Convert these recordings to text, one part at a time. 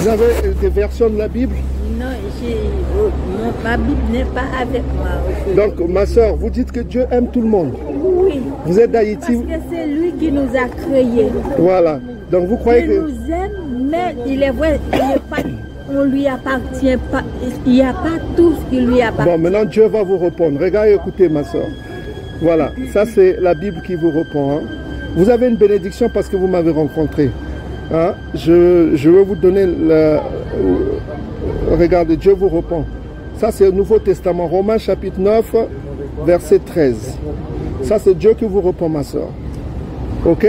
Vous avez des versions de la Bible? Non, ma Bible n'est pas avec moi. Donc, ma soeur, vous dites que Dieu aime tout le monde. Oui. Vous êtes d'Haïti. Parce que c'est lui qui nous a créés. Voilà. Donc, vous croyez Il que... nous aime, mais il est vrai, on lui appartient pas. Il n'y a pas tout ce qui lui appartient. Bon, maintenant, Dieu va vous répondre. Regardez, écoutez, ma soeur. Voilà. Ça, c'est la Bible qui vous répond. Hein. Vous avez une bénédiction parce que vous m'avez rencontré. Hein? Je vais vous donner le... Regardez, Dieu vous répond. Ça, c'est le Nouveau Testament, Romains chapitre 9, verset 13. Ça, c'est Dieu qui vous répond, ma soeur. Ok?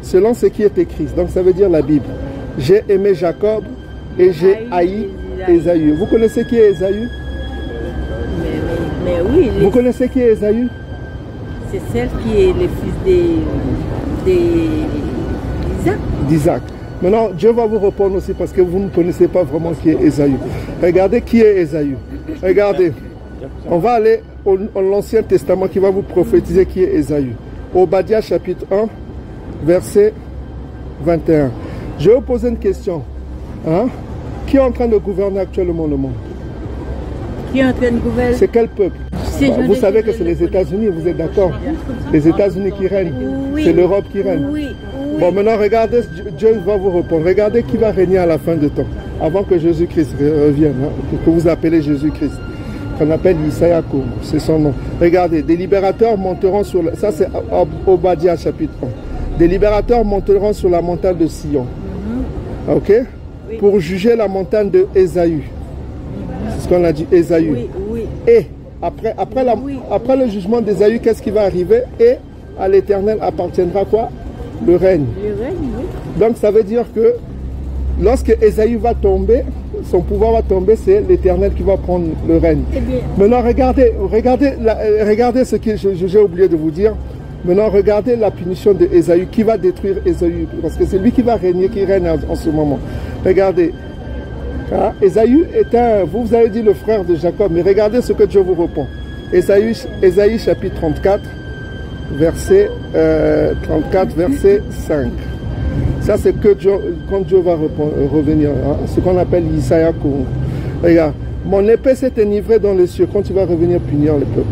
Selon ce qui est écrit. Donc, ça veut dire la Bible. J'ai aimé Jacob et j'ai haï Ésaü. Vous connaissez qui est Ésaü? Mais oui. Vous connaissez qui est Ésaü? C'est celle qui est le fils d'Isaac. Maintenant, Dieu va vous répondre aussi parce que vous ne connaissez pas vraiment qui est Ésaü. Regardez qui est Ésaü. Regardez. On va aller à l'Ancien Testament qui va vous prophétiser qui est Ésaü. Obadiah chapitre 1, verset 21. Je vais vous poser une question. Hein? Qui est en train de gouverner actuellement le monde? Qui est en train de gouverner? C'est quel peuple? Vous savez que c'est les États-Unis, vous êtes d'accord? Les États-Unis qui règnent. Oui. C'est l'Europe qui règne. Oui. Bon, maintenant, regardez, Dieu va vous répondre. Regardez qui va régner à la fin de temps, avant que Jésus-Christ revienne, hein, que vous appelez Jésus-Christ, qu'on appelle Isaïako, c'est son nom. Regardez, des libérateurs monteront sur... Ça, c'est Obadiah, chapitre 1. Des libérateurs monteront sur la montagne de Sion. OK? Oui. Pour juger la montagne de Ésaü. C'est ce qu'on a dit, Ésaü. Oui, oui. Et, après le jugement d'Ésaü, qu'est-ce qui va arriver? Et à l'Éternel appartiendra quoi? Le règne. Le règne, oui. Donc ça veut dire que lorsque Ésaü va tomber, son pouvoir va tomber, c'est l'Éternel qui va prendre le règne. Maintenant regardez ce que j'ai oublié de vous dire. Maintenant regardez la punition d'Ésaü, qui va détruire Ésaü, parce que c'est lui qui va régner, qui règne en ce moment. Regardez. Hein? Ésaü est vous avez dit le frère de Jacob, mais regardez ce que Dieu vous répond. Ésaïe chapitre 34, verset 5. Ça c'est que Dieu, quand Dieu va revenir, hein? Ce qu'on appelle Isaïako. Regarde, mon épée s'est enivrée dans les cieux quand il va revenir punir le peuple.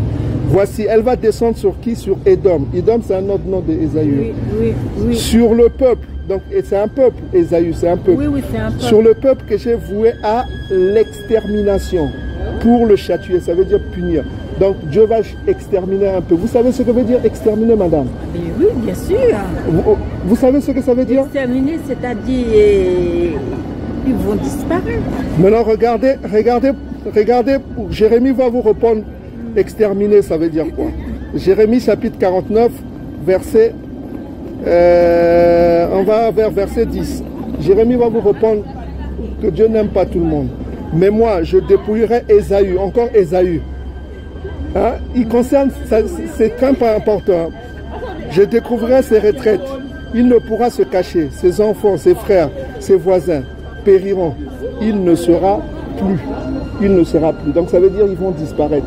Voici, elle va descendre sur qui? Sur Édom. Édom, c'est un autre nom d'Ésaü. Oui. Sur le peuple. Donc, c'est un peuple, Ésaü, c'est un peuple. Oui, c'est un peuple. Sur le peuple que j'ai voué à l'extermination, pour le châtier, ça veut dire punir. Donc, Dieu va exterminer un peu. Vous savez ce que veut dire exterminer, madame? Oui, bien sûr. Vous savez ce que ça veut dire? Exterminer, c'est-à-dire, ils vont disparaître. Maintenant, regardez, Jérémie va vous répondre, exterminer, ça veut dire quoi? Jérémie, chapitre 49, verset... on va vers verset 10. Jérémie va vous répondre que Dieu n'aime pas tout le monde. Mais moi, je dépouillerai Ésaü, encore Ésaü. Hein? Il concerne, c'est très important. Je découvrirai ses retraites. Il ne pourra se cacher. Ses enfants, ses frères, ses voisins périront. Il ne sera plus. Il ne sera plus. Donc ça veut dire qu'ils vont disparaître.